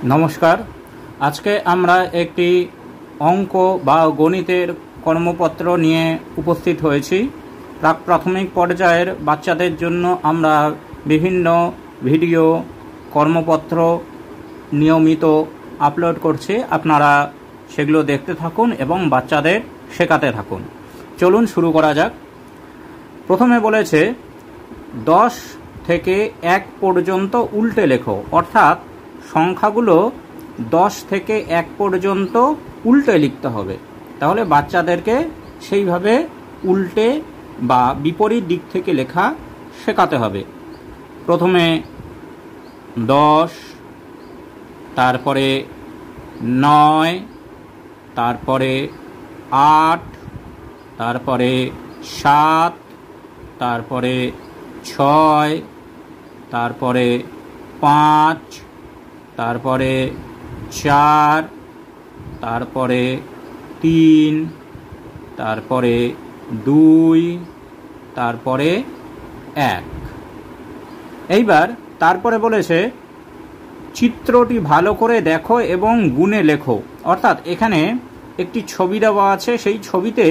নমস্কার। আজকে আমরা একটি অঙ্ক বা গণিতের কর্মপত্র নিয়ে উপস্থিত হয়েছি। প্রাথমিক পর্যায়ের বাচ্চাদের জন্য আমরা বিভিন্ন ভিডিও কর্মপত্র নিয়মিত আপলোড করছি। আপনারা সেগুলো দেখতে থাকুন এবং বাচ্চাদের শেখাতে থাকুন। চলুন শুরু করা যাক। প্রথমে বলেছে 10 থেকে 1 পর্যন্ত উল্টে লেখো, অর্থাৎ সংখ্যাগুলো 10 থেকে 1 পর্যন্ত উল্টে লিখতে হবে। তাহলে বাচ্চাদেরকে সেইভাবে উল্টে বা বিপরীত দিক থেকে লেখা শেখাতে হবে। প্রথমে 10, তারপরে 9, তারপরে 8, তারপরে 7, তারপরে 6, তারপরে 5, তারপরে 4, তারপরে 3, তারপরে 2, তারপরে 1। এইবার তারপরে বলেছে চিত্রটি ভালো করে দেখো এবং গুণে লেখো। অর্থাৎ এখানে একটি ছবি দেওয়া আছে, সেই ছবিতে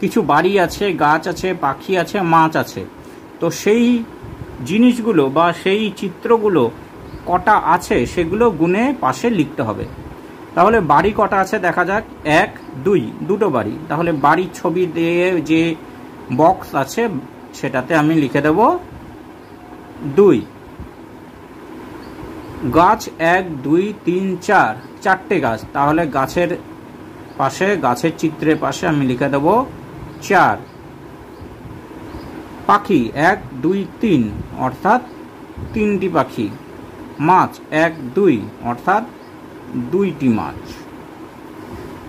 কিছু বাড়ি আছে, গাছ আছে, পাখি আছে, মাছ আছে। তো সেই জিনিসগুলো বা সেই চিত্রগুলো কটা আছে সেগুলো গুণে পাশে লিখতে হবে। তাহলে বাড়ি কটা আছে দেখা যাক। 1, 2, দুটো বাড়ি। তাহলে বাড়ির ছবি দিয়ে যে বক্স আছে সেটাতে আমি লিখে দেব 2। গাছ 1, 2, 3, 4, 4টে গাছ। তাহলে গাছের পাশে, গাছের চিত্রের পাশে আমি লিখে দেব 4। পাখি 1, 2, 3, অর্থাৎ 3টি পাখি। মাছ 1, 2, অর্থাৎ 2টি মাছ।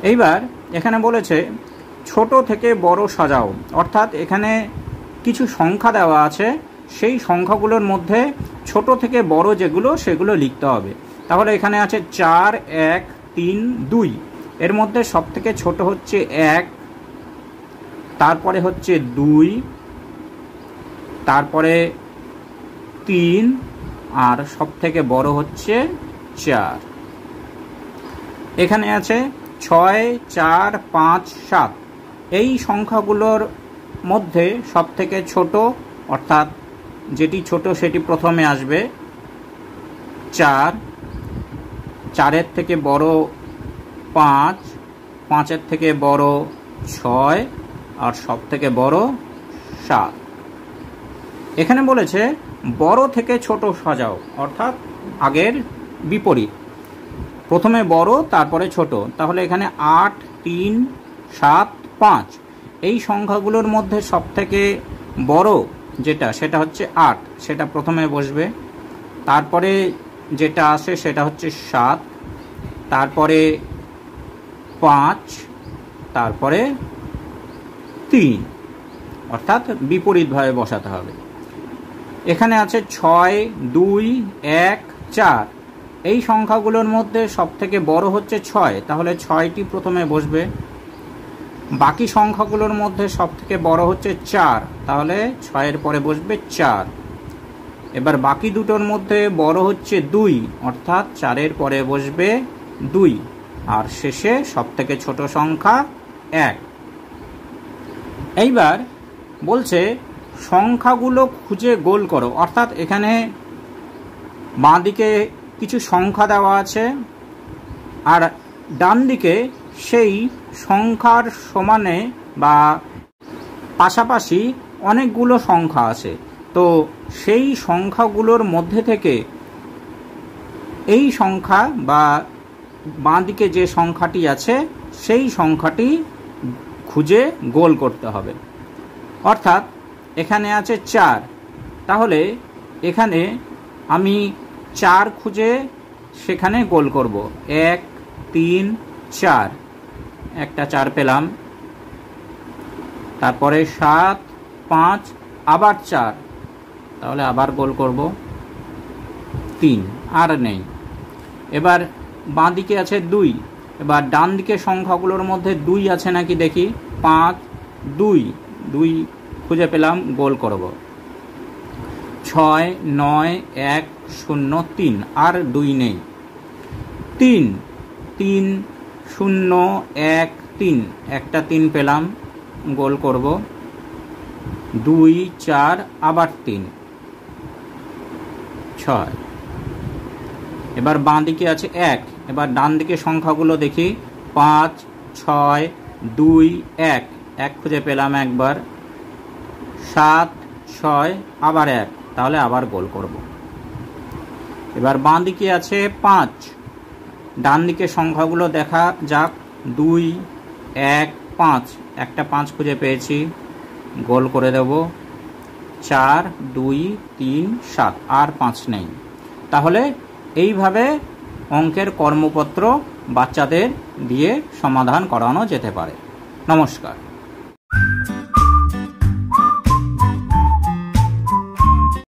এইবার এখানে বলেছে ছোট থেকে বড় সাজাও, অর্থাৎ এখানে কিছু সংখ্যা দেওয়া আছে, সেই সংখ্যাগুলোর মধ্যে ছোট থেকে বড় যেগুলো সেগুলো লিখতে হবে। তাহলে এখানে আছে 4, 1, 3, 2। এর মধ্যে সব থেকে ছোট হচ্ছে 1, তারপরে হচ্ছে 2, তারপরে 3, আর সব থেকে বড় হচ্ছে 4। এখানে আছে 6, 4, 5, 7। এই সংখ্যাগুলোর মধ্যে সব থেকে ছোট, অর্থাৎ যেটি ছোট সেটি প্রথমে আসবে 4, 4-এর থেকে বড় 5, 5-এর থেকে বড় 6, আর সব থেকে বড় 7। এখানে বলেছে বড় থেকে ছোট সাজাও, অর্থাৎ আগের বিপরীত, প্রথমে বড় তারপরে ছোট। তাহলে এখানে 8, 3, 7, 5। এই সংখ্যাগুলোর মধ্যে সব থেকে বড় যেটা সেটা হচ্ছে 8, সেটা প্রথমে বসবে। তারপরে যেটা আসে সেটা হচ্ছে 7, তারপরে 5, তারপরে 3, অর্থাৎ বিপরীতভাবে বসাতে হবে। এখানে আছে 6, 2, 1, 4। এই সংখ্যাগুলোর মধ্যে সব থেকে বড় হচ্ছে 6, তাহলে 6টি প্রথমে বসবে। বাকি সংখ্যাগুলোর মধ্যে সব থেকে বড় হচ্ছে 4, তাহলে 6-এর পরে বসবে 4। এবার বাকি দুটোর মধ্যে বড় হচ্ছে 2, অর্থাৎ 4-এর পরে বসবে 2, আর শেষে সব থেকে ছোট সংখ্যা 1। এইবার বলছে সংখ্যাগুলো খুঁজে গোল করো, অর্থাৎ এখানে বাঁ দিকে কিছু সংখ্যা দেওয়া আছে, আর ডান দিকে সেই সংখ্যার সমানে বা পাশাপাশি অনেকগুলো সংখ্যা আছে। তো সেই সংখ্যাগুলোর মধ্যে থেকে এই সংখ্যা বা বাঁ দিকে যে সংখ্যাটি আছে সেই সংখ্যাটি খুঁজে গোল করতে হবে। অর্থাৎ এখানে আছে 4, তাহলে এখানে আমি 4 খুঁজে সেখানে গোল করব। 1, 3, 4, একটা 4 পেলাম। তারপরে 7, 5, আবার 4, তাহলে আবার গোল করব 3, আর নেই। এবার বাঁ দিকে আছে 2, এবার ডান দিকে সংখ্যাগুলোর মধ্যে 2 আছে নাকি দেখি। 5, 2 খুঁজে পেলাম, গোল করব। 6, 9, 1, 0, 3, আর 2 নেই। তিন, 3 0 1 3, একটা 3 পেলাম, গোল করব। 2 4 আবার 3 6। এবার বাঁ দিকে আছে 1, এবার ডান দিকে সংখ্যাগুলো দেখি। 5 6 2 1, 1 খুঁজে পেলাম একবার। 7 6 আবার 1, তাহলে আবার গোল করব। এবার বাঁ দিকে আছে 5, ডান দিকে সংখ্যাগুলো দেখা যাক। 2 1 5, একটা 5 খুঁজে পেয়েছি, গোল করে দেব। 4 2 3 7, আর 5 নেই। তাহলে এইভাবে অঙ্কের কর্মপত্র বাচ্চাদের দিয়ে সমাধান করানো যেতে পারে। নমস্কার।